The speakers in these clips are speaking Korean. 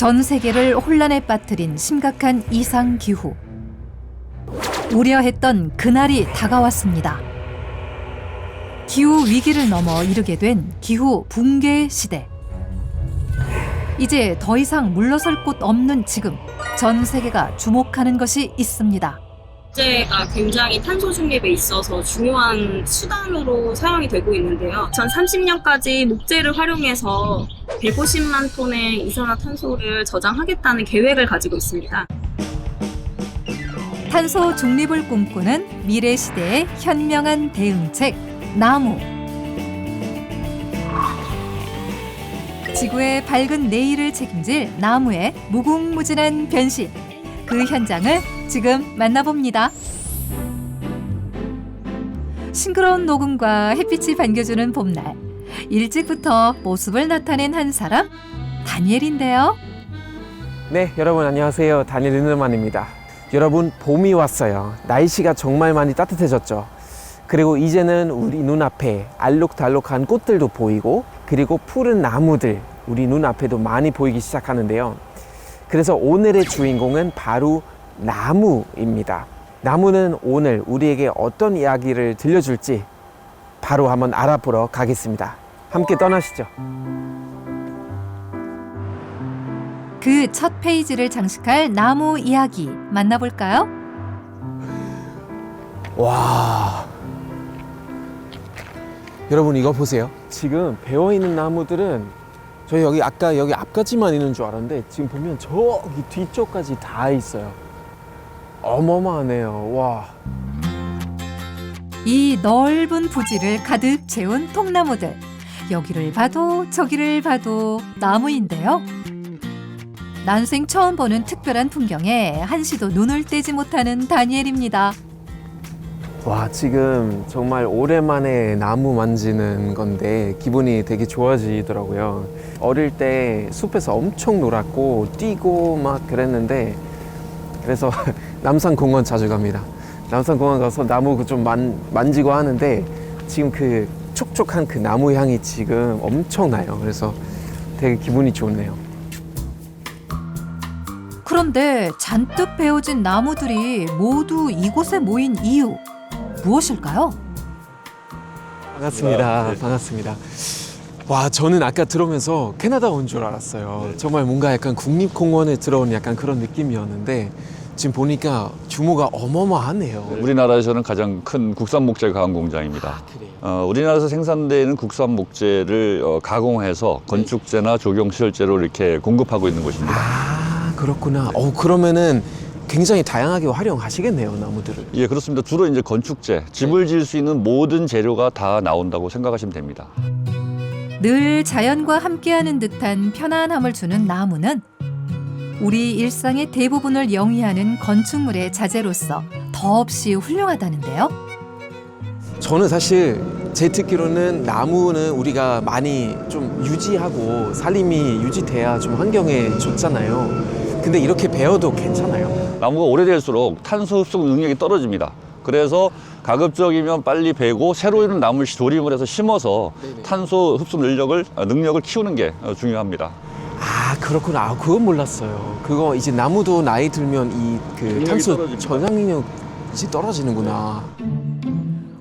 전 세계를 혼란에 빠뜨린 심각한 이상 기후. 우려했던 그날이 다가왔습니다. 기후 위기를 넘어 이르게 된 기후 붕괴의 시대. 이제 더 이상 물러설 곳 없는 지금, 전 세계가 주목하는 것이 있습니다. 목재가 굉장히 탄소 중립에 있어서 중요한 수단으로 사용이 되고 있는데요. 2030년까지 목재를 활용해서 150만 톤의 이산화탄소를 저장하겠다는 계획을 가지고 있습니다. 탄소 중립을 꿈꾸는 미래 시대의 현명한 대응책, 나무. 지구의 밝은 내일을 책임질 나무의 무궁무진한 변신. 그 현장을 지금 만나봅니다. 싱그러운 녹음과 햇빛이 반겨주는 봄날. 일찍부터 모습을 나타낸 한 사람, 다니엘인데요. 네, 여러분 안녕하세요. 다니엘 르너만입니다. 여러분, 봄이 왔어요. 날씨가 정말 많이 따뜻해졌죠. 그리고 이제는 우리 눈앞에 알록달록한 꽃들도 보이고, 그리고 푸른 나무들 우리 눈앞에도 많이 보이기 시작하는데요. 그래서 오늘의 주인공은 바로 나무입니다. 나무는 오늘 우리에게 어떤 이야기를 들려줄지 바로 한번 알아보러 가겠습니다. 함께 떠나시죠. 그 첫 페이지를 장식할 나무 이야기 만나볼까요? 와, 여러분 이거 보세요. 지금 베어있는 나무들은 저희 여기 아까 여기 앞까지만 있는 줄 알았는데 지금 보면 저기 뒤쪽까지 다 있어요. 어마어마하네요. 와. 이 넓은 부지를 가득 채운 통나무들. 여기를 봐도 저기를 봐도 나무인데요. 난생 처음 보는 특별한 풍경에 한시도 눈을 떼지 못하는 다니엘입니다. 와, 지금 정말 오랜만에 나무 만지는 건데 기분이 되게 좋아지더라고요. 어릴 때 숲에서 엄청 놀았고 뛰고 막 그랬는데, 그래서 남산공원 자주 갑니다. 남산공원 가서 나무 좀 만지고 하는데 지금 그 촉촉한 그 나무 향이 지금 엄청나요. 그래서 되게 기분이 좋네요. 그런데 잔뜩 베어진 나무들이 모두 이곳에 모인 이유, 무엇일까요? 반갑습니다. 네. 반갑습니다. 와, 저는 아까 들어오면서 캐나다 온 줄 알았어요. 네. 정말 뭔가 약간 국립공원에 들어온 약간 그런 느낌이었는데 지금 보니까 규모가 어마어마하네요. 우리나라에서는 가장 큰 국산 목재 가공 공장입니다. 그래요? 우리나라에서 생산되는 국산 목재를 가공해서 건축재나 조경시설재로 이렇게 공급하고 있는 곳입니다. 아, 그렇구나. 그러면은 굉장히 다양하게 활용하시겠네요, 나무들을. 예, 그렇습니다. 주로 이제 건축재, 집을 지을 수 있는 모든 재료가 다 나온다고 생각하시면 됩니다. 늘 자연과 함께하는 듯한 편안함을 주는 나무는 우리 일상의 대부분을 영위하는 건축물의 자재로서 더없이 훌륭하다는데요. 저는 사실 제 듣기로는 나무는 우리가 많이 좀 유지하고 산림이 유지돼야 좀 환경에 좋잖아요. 근데 이렇게 베어도 괜찮아요? 나무가 오래될수록 탄소 흡수 능력이 떨어집니다. 그래서 가급적이면 빨리 베고 새로 있는 나무를 조림을 해서 심어서 네네. 탄소 흡수 능력을 키우는 게 중요합니다. 아, 그렇구나. 아, 그건 몰랐어요. 그거 이제 나무도 나이 들면 그 탄소 떨어집니다. 저장 능력 이제 떨어지는구나.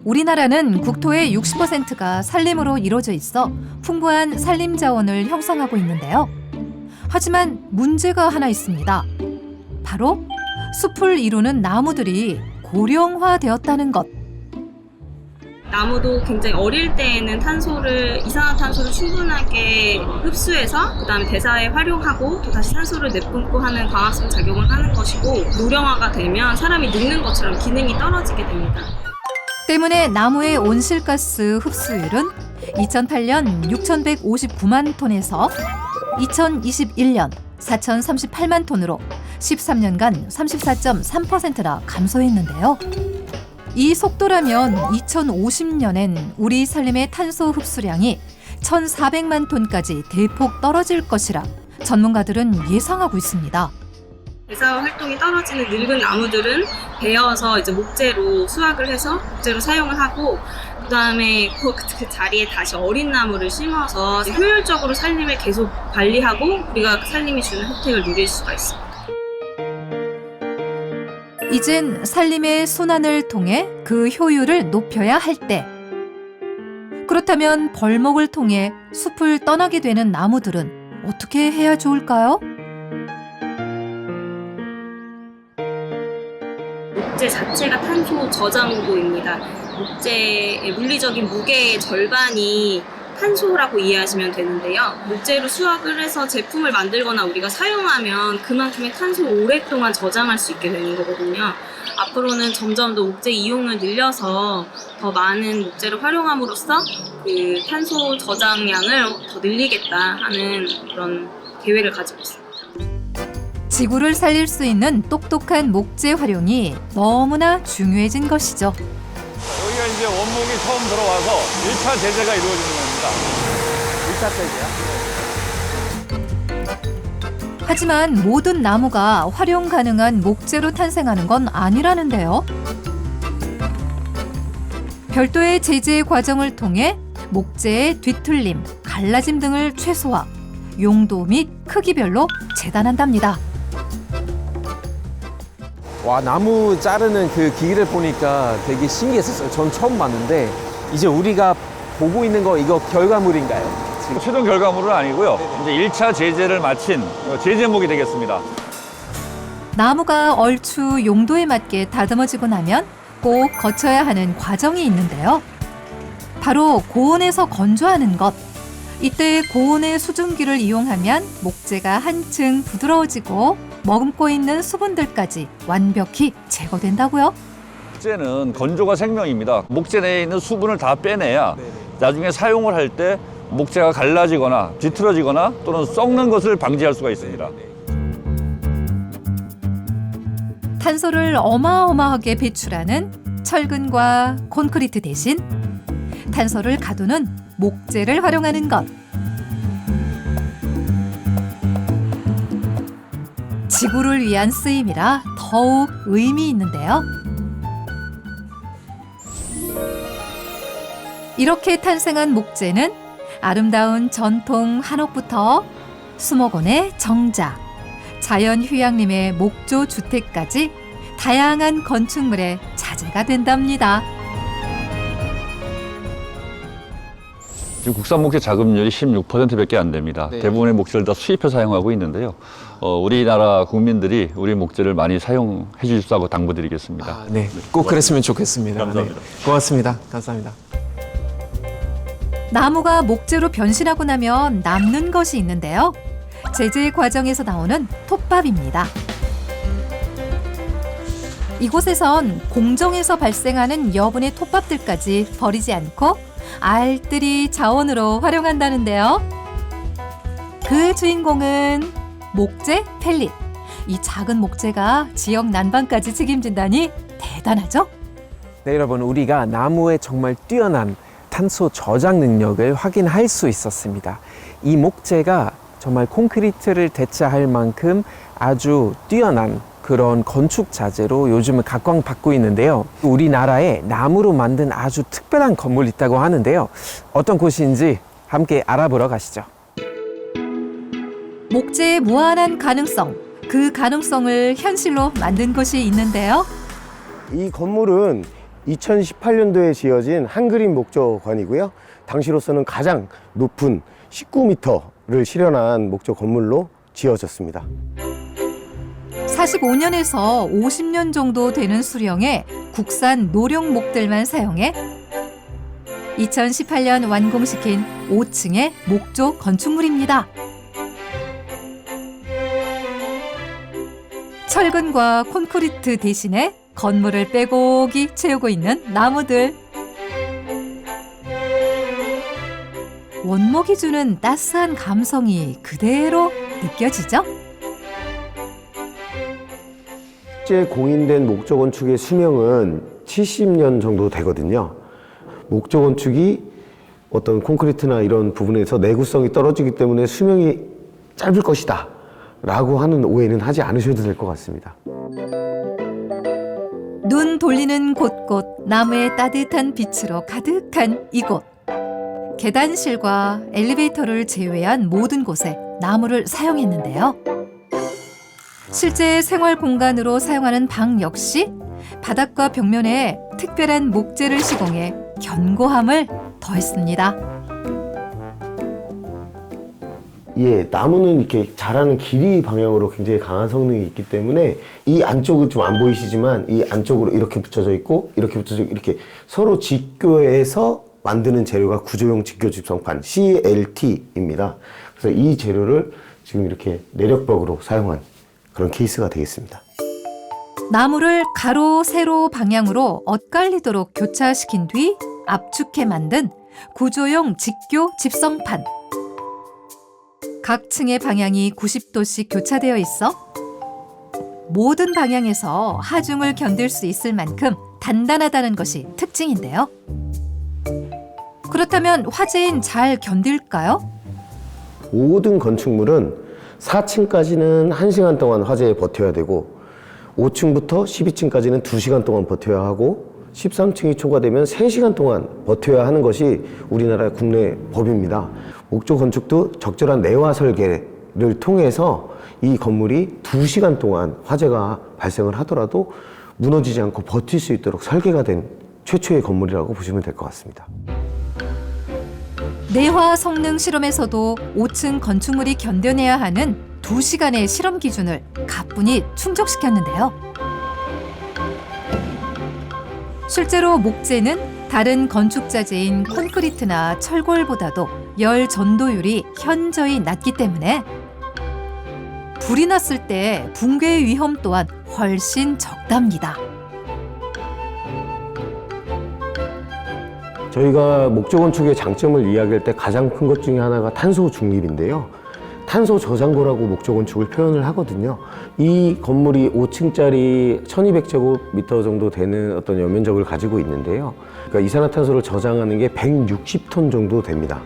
우리나라는 국토의 60%가 산림으로 이루어져 있어 풍부한 산림 자원을 형성하고 있는데요. 하지만 문제가 하나 있습니다. 바로 숲을 이루는 나무들이 고령화되었다는 것. 나무도 굉장히 어릴 때에는 이산화탄소를 충분하게 흡수해서 그다음에 대사에 활용하고 또 다시 산소를 내뿜고 하는 광합성 작용을 하는 것이고, 노령화가 되면 사람이 늙는 것처럼 기능이 떨어지게 됩니다. 때문에 나무의 온실가스 흡수율은 2008년 6,159만 톤에서 2021년 4,038만 톤으로 13년간 34.3%나 감소했는데요. 이 속도라면 2050년엔 우리 산림의 탄소 흡수량이 1,400만 톤까지 대폭 떨어질 것이라 전문가들은 예상하고 있습니다. 대사 활동이 떨어지는 늙은 나무들은 베어서 이제 목재로 수확을 해서 목재로 사용을 하고, 그다음에 그 자리에 다시 어린 나무를 심어서 효율적으로 산림을 계속 관리하고 우리가 산림이 주는 혜택을 누릴 수가 있습니다. 이젠 산림의 순환을 통해 그 효율을 높여야 할 때. 그렇다면 벌목을 통해 숲을 떠나게 되는 나무들은 어떻게 해야 좋을까요? 목재 자체가 탄소 저장고입니다. 목재의 물리적인 무게의 절반이 탄소라고 이해하시면 되는데요. 목재로 수확을 해서 제품을 만들거나 우리가 사용하면 그만큼의 탄소를 오랫동안 저장할 수 있게 되는 거거든요. 앞으로는 점점 더 목재 이용을 늘려서 더 많은 목재를 활용함으로써 그 탄소 저장량을 더 늘리겠다 하는 그런 계획을 가지고 있습니다. 지구를 살릴 수 있는 똑똑한 목재 활용이 너무나 중요해진 것이죠. 여기가 이제 원목이 처음 들어와서 1차 제재가 이루어지는 겁니다. 1차 세제야? 하지만 모든 나무가 활용 가능한 목재로 탄생하는 건 아니라는데요. 별도의 제재 과정을 통해 목재의 뒤틀림, 갈라짐 등을 최소화, 용도 및 크기별로 재단한답니다. 와, 나무 자르는 그 기계를 보니까 되게 신기했었어요. 전 처음 봤는데 이제 우리가 보고 있는 거 이거 결과물인가요? 지금? 최종 결과물은 아니고요. 이제 1차 제재를 마친 제재목이 되겠습니다. 나무가 얼추 용도에 맞게 다듬어지고 나면 꼭 거쳐야 하는 과정이 있는데요. 바로 고온에서 건조하는 것. 이때 고온의 수증기를 이용하면 목재가 한층 부드러워지고 머금고 있는 수분들까지 완벽히 제거된다고요. 목재는 건조가 생명입니다. 목재 내에 있는 수분을 다 빼내야 나중에 사용을 할 때 목재가 갈라지거나 뒤틀어지거나 또는 썩는 것을 방지할 수가 있습니다. 탄소를 어마어마하게 배출하는 철근과 콘크리트 대신 탄소를 가두는 목재를 활용하는 것. 지구를 위한 쓰임이라 더욱 의미 있는데요. 이렇게 탄생한 목재는 아름다운 전통 한옥부터 수목원의 정자, 자연 휴양림의 목조 주택까지 다양한 건축물의 자재가 된답니다. 지금 국산 목재 자급률이 16%밖에 안 됩니다. 네. 대부분의 목재를 다 수입해 사용하고 있는데요. 우리나라 국민들이 우리 목재를 많이 사용해 주십사고 당부드리겠습니다. 아, 네, 꼭 그랬으면 좋겠습니다. 감사합니다. 네. 고맙습니다. 감사합니다. 나무가 목재로 변신하고 나면 남는 것이 있는데요. 제재 과정에서 나오는 톱밥입니다. 이곳에선 공정에서 발생하는 여분의 톱밥들까지 버리지 않고 알뜰히 자원으로 활용한다는데요. 그 주인공은 목재 펠릿. 이 작은 목재가 지역 난방까지 책임진다니 대단하죠? 네, 여러분, 우리가 나무의 정말 뛰어난 탄소 저장 능력을 확인할 수 있었습니다. 이 목재가 정말 콘크리트를 대체할 만큼 아주 뛰어난 그런 건축 자재로 요즘은 각광받고 있는데요. 우리나라에 나무로 만든 아주 특별한 건물이 있다고 하는데요. 어떤 곳인지 함께 알아보러 가시죠. 목재의 무한한 가능성, 그 가능성을 현실로 만든 곳이 있는데요. 이 건물은 2018년도에 지어진 한그린 목조관이고요. 당시로서는 가장 높은 19m를 실현한 목조 건물로 지어졌습니다. 45년에서 50년 정도 되는 수령의 국산 노령목들만 사용해 2018년 완공시킨 5층의 목조 건축물입니다. 철근과 콘크리트 대신에 건물을 빼곡히 채우고 있는 나무들. 원목이 주는 따스한 감성이 그대로 느껴지죠? 실제 공인된 목조 건축의 수명은 70년 정도 되거든요. 목조 건축이 어떤 콘크리트나 이런 부분에서 내구성이 떨어지기 때문에 수명이 짧을 것이다 라고 하는 오해는 하지 않으셔도 될 것 같습니다. 눈 돌리는 곳곳 나무의 따뜻한 빛으로 가득한 이곳. 계단실과 엘리베이터를 제외한 모든 곳에 나무를 사용했는데요. 실제 생활 공간으로 사용하는 방 역시 바닥과 벽면에 특별한 목재를 시공해 견고함을 더했습니다. 예, 나무는 이렇게 자라는 길이 방향으로 굉장히 강한 성능이 있기 때문에 이 안쪽은 좀 안 보이시지만 이 안쪽으로 이렇게 붙여져 있고 이렇게 붙여져 있고 이렇게 서로 직교해서 만드는 재료가 구조용 직교 집성판 CLT입니다. 그래서 이 재료를 지금 이렇게 내력벽으로 사용한 그런 케이스가 되겠습니다. 나무를 가로, 세로 방향으로 엇갈리도록 교차시킨 뒤 압축해 만든 구조용 직교 집성판. 각 층의 방향이 90도씩 교차되어 있어 모든 방향에서 하중을 견딜 수 있을 만큼 단단하다는 것이 특징인데요. 그렇다면 화재엔 잘 견딜까요? 모든 건축물은 4층까지는 1시간 동안 화재에 버텨야 되고 5층부터 12층까지는 2시간 동안 버텨야 하고 13층이 초과되면 3시간 동안 버텨야 하는 것이 우리나라 국내 법입니다. 목조 건축도 적절한 내화 설계를 통해서 이 건물이 2시간 동안 화재가 발생을 하더라도 무너지지 않고 버틸 수 있도록 설계가 된 최초의 건물이라고 보시면 될 것 같습니다. 내화 성능 실험에서도 5층 건축물이 견뎌내야 하는 2시간의 실험 기준을 가뿐히 충족시켰는데요. 실제로 목재는 다른 건축자재인 콘크리트나 철골보다도 열 전도율이 현저히 낮기 때문에 불이 났을 때 붕괴 위험 또한 훨씬 적답니다. 저희가 목조 건축의 장점을 이야기할 때 가장 큰 것 중에 하나가 탄소 중립인데요. 탄소 저장고라고 목조 건축을 표현을 하거든요. 이 건물이 5층짜리 1200제곱미터 정도 되는 어떤 연면적을 가지고 있는데요. 그러니까 이산화탄소를 저장하는 게 160톤 정도 됩니다.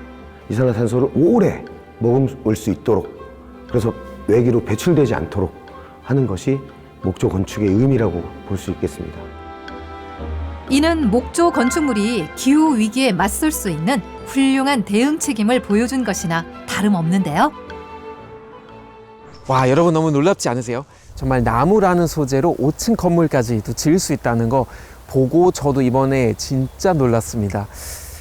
이산화탄소를 오래 머금을 수 있도록, 그래서 외기로 배출되지 않도록 하는 것이 목조 건축의 의미라고 볼 수 있겠습니다. 이는 목조 건축물이 기후 위기에 맞설 수 있는 훌륭한 대응 책임을 보여준 것이나 다름없는데요. 와, 여러분 너무 놀랍지 않으세요? 정말 나무라는 소재로 5층 건물까지도 지을 수 있다는 거 보고 저도 이번에 진짜 놀랐습니다.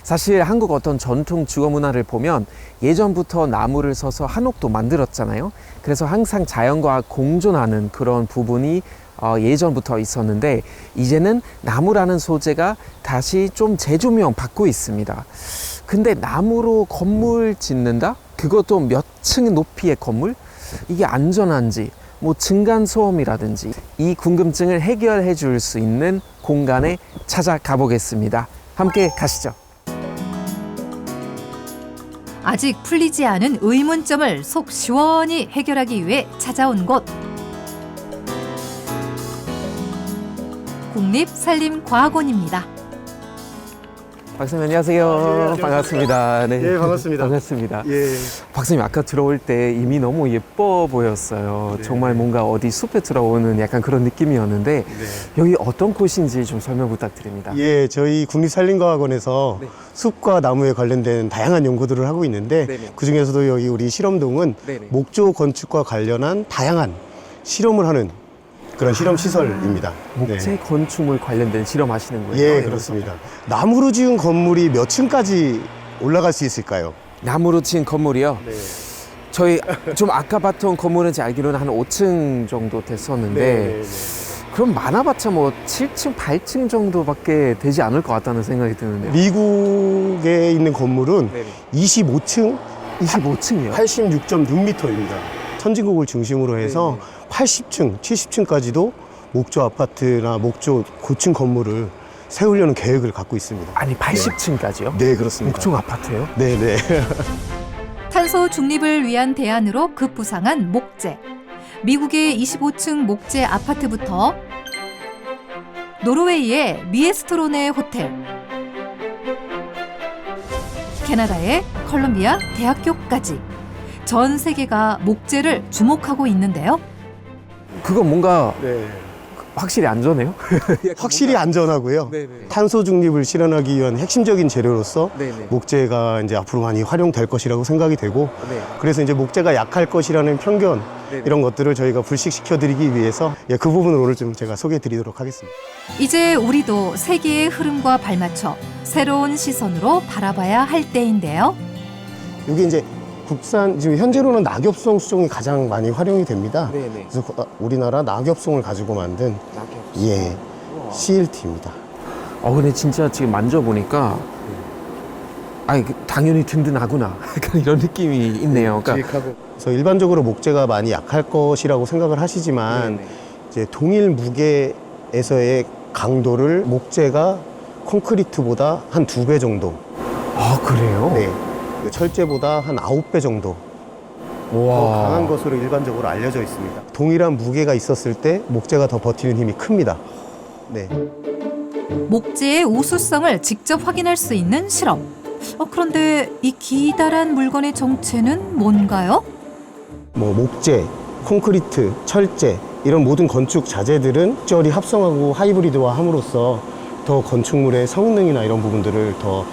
사실 한국 어떤 전통 주거 문화를 보면 예전부터 나무를 써서 한옥도 만들었잖아요. 그래서 항상 자연과 공존하는 그런 부분이 예전부터 있었는데 이제는 나무라는 소재가 다시 좀 재조명 받고 있습니다. 근데 나무로 건물 짓는다? 그것도 몇 층 높이의 건물? 이게 안전한지, 뭐 층간소음이라든지 이 궁금증을 해결해 줄 수 있는 공간에 찾아가 보겠습니다. 함께 가시죠. 아직 풀리지 않은 의문점을 속 시원히 해결하기 위해 찾아온 곳. 국립산림과학원입니다. 박사님 안녕하세요. 반갑습니다. 네. 예, 반갑습니다. 반갑습니다. 예. 박사님 아까 들어올 때 이미 너무 예뻐 보였어요. 네. 정말 뭔가 어디 숲에 들어오는 약간 그런 느낌이었는데 네. 여기 어떤 곳인지 좀 설명 부탁드립니다. 예, 저희 국립산림과학원에서 네. 숲과 나무에 관련된 다양한 연구들을 하고 있는데 네네. 그 중에서도 여기 우리 실험동은 네네. 목조 건축과 관련한 다양한 실험을 하는 그런 실험 시설입니다. 목재 건축물 관련된 실험하시는 거예요? 예, 그렇습니다. 나무로 지은 건물이 몇 층까지 올라갈 수 있을까요? 나무로 지은 건물이요? 네. 저희 좀 아까 봤던 건물은 제 알기로는 한 5층 정도 됐었는데 그럼 많아봤자 뭐 7층, 8층 정도밖에 되지 않을 것 같다는 생각이 드는데요. 미국에 있는 건물은 네네. 25층 25층이요? 86.6m입니다. 선진국을 중심으로 해서 80층, 70층까지도 목조 아파트나 목조 고층 건물을 세우려는 계획을 갖고 있습니다. 아니 80층까지요? 네, 그렇습니다. 목조 아파트요? 네, 네. 탄소 중립을 위한 대안으로 급부상한 목재. 미국의 25층 목재 아파트부터 노르웨이의 미에스트로네 호텔, 캐나다의 컬럼비아 대학교까지 전 세계가 목재를 주목하고 있는데요. 그건 뭔가 네. 확실히 안전해요? 확실히 안전하고요. 네네. 탄소 중립을 실현하기 위한 핵심적인 재료로서 네네. 목재가 이제 앞으로 많이 활용될 것이라고 생각이 되고 네. 그래서 이제 목재가 약할 것이라는 편견 네네. 이런 것들을 저희가 불식시켜 드리기 위해서 그 부분을 오늘 좀 제가 소개해 드리도록 하겠습니다. 이제 우리도 세계의 흐름과 발맞춰 새로운 시선으로 바라봐야 할 때인데요. 이게 이제 국산 지금 현재로는 낙엽송 수종이 가장 많이 활용이 됩니다. 네네. 그래서 우리나라 낙엽송을 가지고 만든 예 CLT입니다. 근데 진짜 지금 만져보니까 당연히 든든하구나. 약간 이런 느낌이 있네요. 그러니까 그래서 일반적으로 목재가 많이 약할 것이라고 생각을 하시지만 네네. 이제 동일 무게에서의 강도를 목재가 콘크리트보다 한 2배 정도, 그래요? 네, 철재보다 한 9배 정도 더 와. 강한 것으로 일반적으로 알려져 있습니다. 동일한 무게가 있었을 때 목재가 더 버티는 힘이 큽니다. 네. 목재의 우수성을 직접 확인할 수 있는 실험. 그런데 이 기다란 물건의 정체는 뭔가요? 뭐 목재, 콘크리트, 철재 이런 모든 건축 자재들은 적절히 합성하고 하이브리드화 함으로써 더 건축물의 성능이나 이런 부분들을 더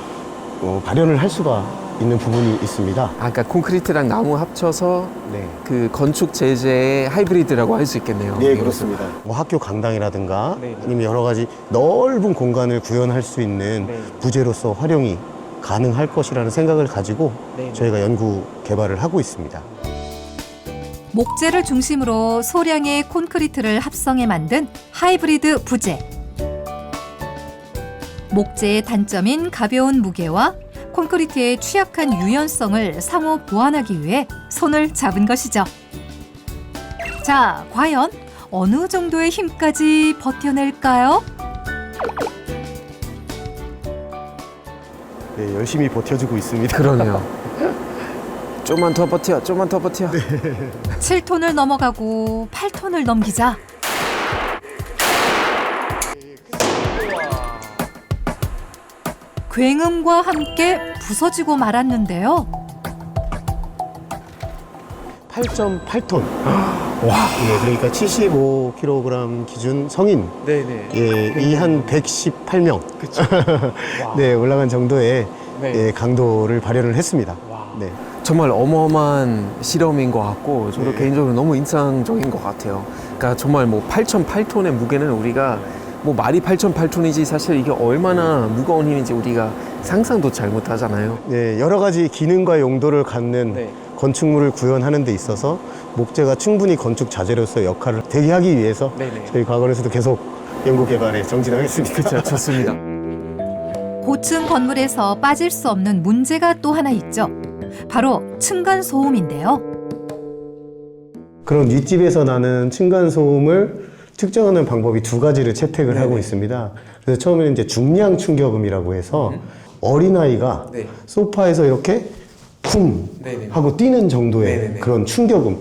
발현을 할 수가 있는 부분이 있습니다. 그러니까 콘크리트랑 나무 합쳐서 네. 그 건축 재재의 하이브리드라고 할 수 있겠네요. 네, 그렇습니다. 뭐 학교 강당이라든가 네. 아니면 여러 가지 넓은 공간을 구현할 수 있는 네. 부재로서 활용이 가능할 것이라는 생각을 가지고 네. 저희가 연구 개발을 하고 있습니다. 목재를 중심으로 소량의 콘크리트를 합성해 만든 하이브리드 부재. 목재의 단점인 가벼운 무게와 콘크리트의 취약한 유연성을 상호 보완하기 위해 손을 잡은 것이죠. 자, 과연 어느 정도의 힘까지 버텨낼까요? 네, 열심히 버텨주고 있습니다. 그러네요. 좀만 더 버텨, 좀만 더 버텨. 7톤을 넘어가고 8톤을 넘기자. 굉음과 함께 부서지고 말았는데요. 8.8톤. 와. 예, 그러니까 75kg 기준 성인. 네네. 예, 이 한 118명. 그쵸. 네, 올라간 정도의 네. 예, 강도를 발현을 했습니다. 네. 정말 어마어마한 실험인 것 같고 저도 네. 개인적으로 너무 인상적인 것 같아요. 그러니까 정말 뭐 8,008톤의 무게는 우리가 뭐 말이 8,008톤이지 사실 이게 얼마나 무거운 힘인지 우리가 상상도 잘 못하잖아요. 네, 여러 가지 기능과 용도를 갖는 네. 건축물을 구현하는 데 있어서 목재가 충분히 건축 자재로서 역할을 대기하기 위해서 네네. 저희 과거에서도 계속 연구 개발에 정진하겠습니다. 그렇죠, 좋습니다. 고층 건물에서 빠질 수 없는 문제가 또 하나 있죠. 바로 층간 소음인데요. 그런 윗집에서 나는 층간 소음을 측정하는 방법이 2가지를 채택을 하고 있습니다. 그래서 처음에는 이제 중량 충격음이라고 해서 어린아이가 네. 소파에서 이렇게 쿵 네네. 하고 뛰는 정도의 네네네. 그런 충격음.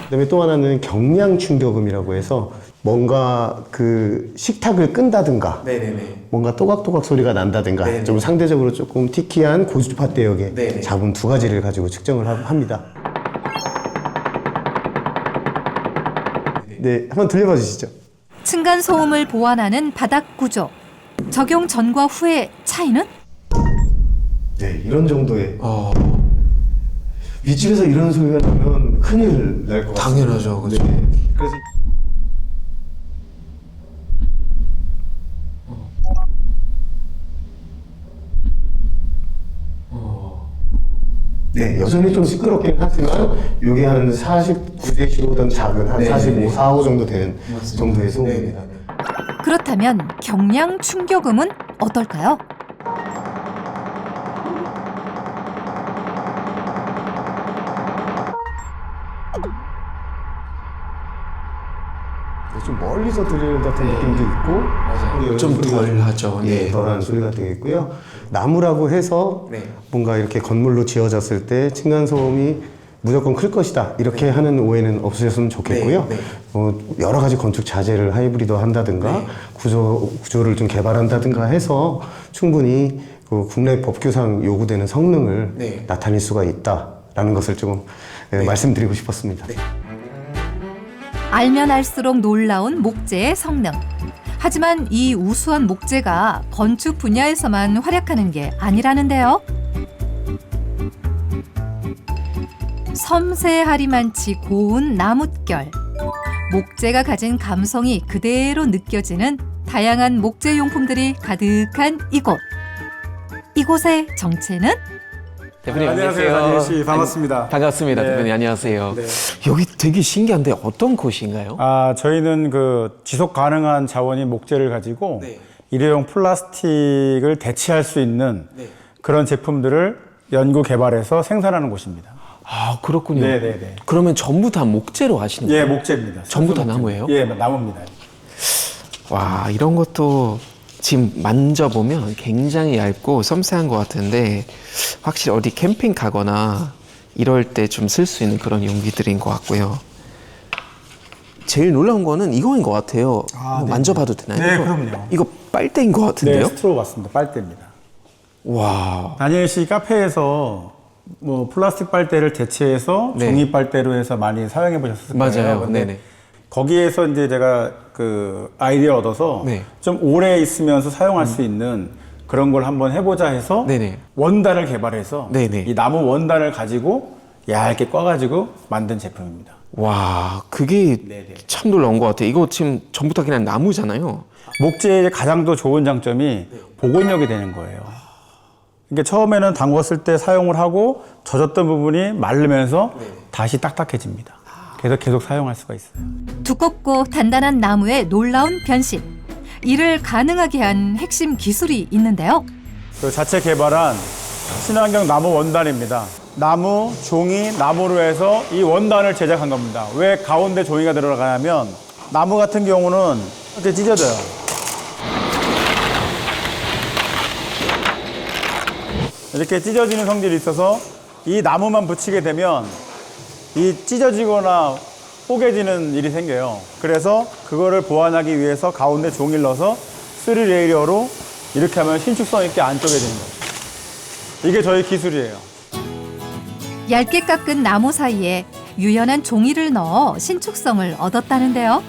그다음에 또 하나는 경량 충격음이라고 해서 뭔가 그 식탁을 끈다든가 네네네. 뭔가 또각또각 소리가 난다든가 네네. 좀 상대적으로 조금 티키한 고주파 대역의 네네. 잡음 2가지를 가지고 측정을 합니다. 네, 한번 들려봐 주시죠. 층간 소음을 보완하는 바닥 구조. 적용 전과 후의 차이는? 네, 이런 정도의 윗집에서 이런 소리가 나면 큰일 날 것 같아요. 당연하죠, 그죠. 네. 그래서 네, 여전히 좀 시끄럽긴 하지만 이게 한 49제시보다는 작은 한 45, 45 정도 되는 정도의 소음입니다. 그렇다면 경량 충격음은 어떨까요? 좀 멀리서 들리는 듯한 느낌도 있고 좀 덜하죠. 예, 네. 덜한 소리가 되겠고요. 나무라고 해서 네. 뭔가 이렇게 건물로 지어졌을 때 층간소음이 무조건 클 것이다 이렇게 하는 오해는 없으셨으면 좋겠고요. 네, 여러 가지 건축 자재를 하이브리드 한다든가 네. 구조를 좀 개발한다든가 해서 충분히 그 국내 법규상 요구되는 성능을 네. 나타낼 수가 있다. 라는 것을 조금 말씀드리고 싶었습니다. 알면 알수록 놀라운 목재의 성능. 하지만 이 우수한 목재가 건축 분야에서만 활약하는 게 아니라는데요. 섬세하리만치 고운 나뭇결. 목재가 가진 감성이 그대로 느껴지는 다양한 목재 용품들이 가득한 이곳. 이곳의 정체는? 대표님 안녕하세요, 다니엘 씨. 반갑습니다. 반갑습니다. 네. 대표님 안녕하세요. 네. 여기 되게 신기한데 어떤 곳인가요? 저희는 그 지속 가능한 자원인 목재를 가지고 네. 일회용 플라스틱을 대체할 수 있는 네. 그런 제품들을 연구 개발해서 생산하는 곳입니다. 아 그렇군요. 네네네. 그러면 전부 다 목재로 하시는 예, 거예요? 목재입니다. 전부 다 목재. 나무예요? 예, 나무입니다. 와 이런 것도 지금 만져보면 굉장히 얇고 섬세한 것 같은데 확실히 어디 캠핑 가거나 이럴 때 좀 쓸 수 있는 그런 용기들인 것 같고요. 제일 놀라운 거는 이거인 것 같아요. 아, 이거 네. 만져봐도 되나요? 네, 이거- 그럼요. 이거 빨대인 것 네, 같은데요? 스트로 맞습니다. 빨대입니다. 와. 다니엘 씨 카페에서 뭐 플라스틱 빨대를 대체해서 네. 종이 빨대로 해서 많이 사용해 보셨을 거예요. 맞아요. 근데 네네. 거기에서 이제 제가 그 아이디어 얻어서 네. 좀 오래 있으면서 사용할 수 있는 그런 걸 한번 해보자 해서 네네. 원단을 개발해서 네네. 이 나무 원단을 가지고 얇게 꽈가지고 만든 제품입니다. 와, 그게 네네. 참 놀라운 것 같아요. 이거 지금 전부 다 그냥 나무잖아요. 목재의 가장 더 좋은 장점이 복원력이 되는 거예요. 그러니까 처음에는 담궜을 때 사용을 하고 젖었던 부분이 마르면서 다시 딱딱해집니다. 그래서 계속 사용할 수가 있어요. 두껍고 단단한 나무의 놀라운 변신. 이를 가능하게 한 핵심 기술이 있는데요. 그 자체 개발한 친환경 나무 원단입니다. 나무, 종이, 나무로 해서 이 원단을 제작한 겁니다. 왜 가운데 종이가 들어가냐면 나무 같은 경우는 이렇게 찢어져요. 이렇게 찢어지는 성질이 있어서 이 나무만 붙이게 되면 이 찢어지거나 뽀개지는 일이 생겨요. 그래서 그거를 보완하기 위해서 가운데 종이를 넣어서 3레이어로 이렇게 하면 신축성 있게 안 쪼개지는 거예요. 이게 저희 기술이에요. 얇게 깎은 나무 사이에 유연한 종이를 넣어 신축성을 얻었다는데요.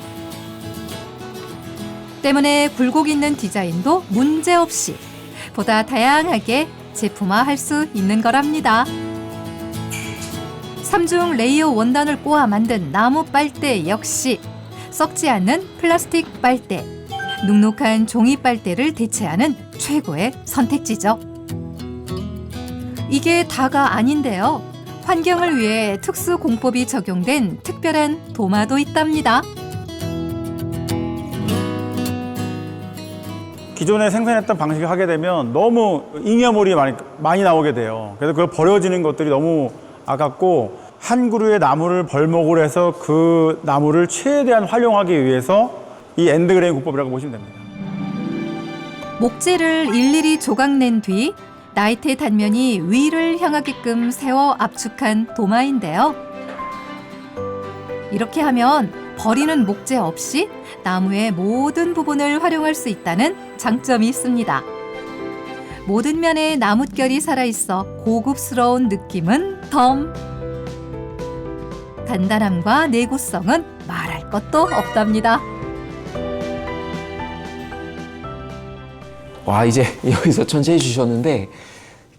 때문에 굴곡 있는 디자인도 문제없이 보다 다양하게 제품화할 수 있는 거랍니다. 3중 레이어 원단을 꼬아 만든 나무 빨대 역시 썩지 않는 플라스틱 빨대, 눅눅한 종이 빨대를 대체하는 최고의 선택지죠. 이게 다가 아닌데요. 환경을 위해 특수 공법이 적용된 특별한 도마도 있답니다. 기존에 생산했던 방식을 하게 되면 너무 잉여물이 많이 나오게 돼요. 그래서 그걸 버려지는 것들이 너무 아깝고 한 그루의 나무를 벌목을 해서 그 나무를 최대한 활용하기 위해서 이 엔드그레인 공법이라고 보시면 됩니다. 목재를 일일이 조각낸 뒤 나이테 단면이 위를 향하게끔 세워 압축한 도마인데요. 이렇게 하면 버리는 목재 없이 나무의 모든 부분을 활용할 수 있다는 장점이 있습니다. 모든 면에 나뭇결이 살아있어 고급스러운 느낌은 덤. 단단함과 내구성은 말할 것도 없답니다. 와 이제 여기서 전체해 주셨는데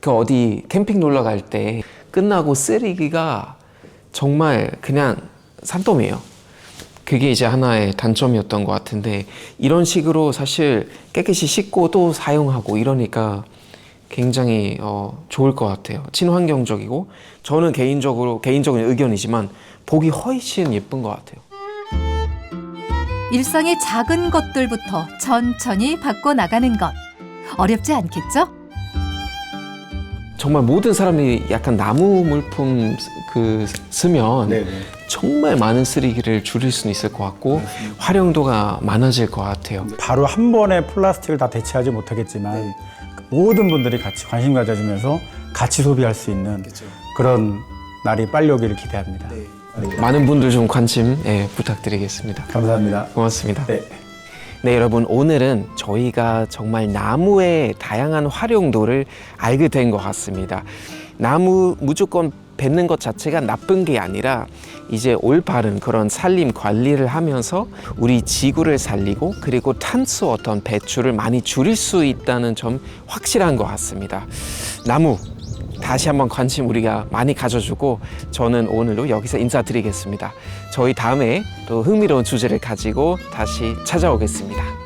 그 어디 캠핑 놀러 갈 때 끝나고 쓰레기가 정말 그냥 산더미예요. 그게 이제 하나의 단점이었던 것 같은데 이런 식으로 사실 깨끗이 씻고 또 사용하고 이러니까 굉장히 좋을 것 같아요. 친환경적이고 저는 개인적인 의견이지만 보기 훨씬 예쁜 것 같아요. 일상의 작은 것들부터 천천히 바꿔나가는 것. 어렵지 않겠죠? 정말 모든 사람이 약간 나무 물품 쓰면 정말 많은 쓰레기를 줄일 수는 있을 것 같고 활용도가 많아질 것 같아요. 바로 한 번에 플라스틱을 다 대체하지 못하겠지만 모든 분들이 같이 관심 가져주면서 같이 소비할 수 있는 그런 날이 빨리 오기를 기대합니다. 많은 분들 좀 관심 부탁드리겠습니다. 감사합니다. 고맙습니다. 네. 네, 여러분 오늘은 저희가 정말 나무의 다양한 활용도를 알게 된 것 같습니다. 나무 무조건 뱉는 것 자체가 나쁜 게 아니라 이제 올바른 그런 산림 관리를 하면서 우리 지구를 살리고 그리고 탄소 어떤 배출을 많이 줄일 수 있다는 점 확실한 것 같습니다. 나무 다시 한번 관심 우리가 많이 가져주고 저는 오늘로 여기서 인사드리겠습니다. 저희 다음에 또 흥미로운 주제를 가지고 다시 찾아오겠습니다.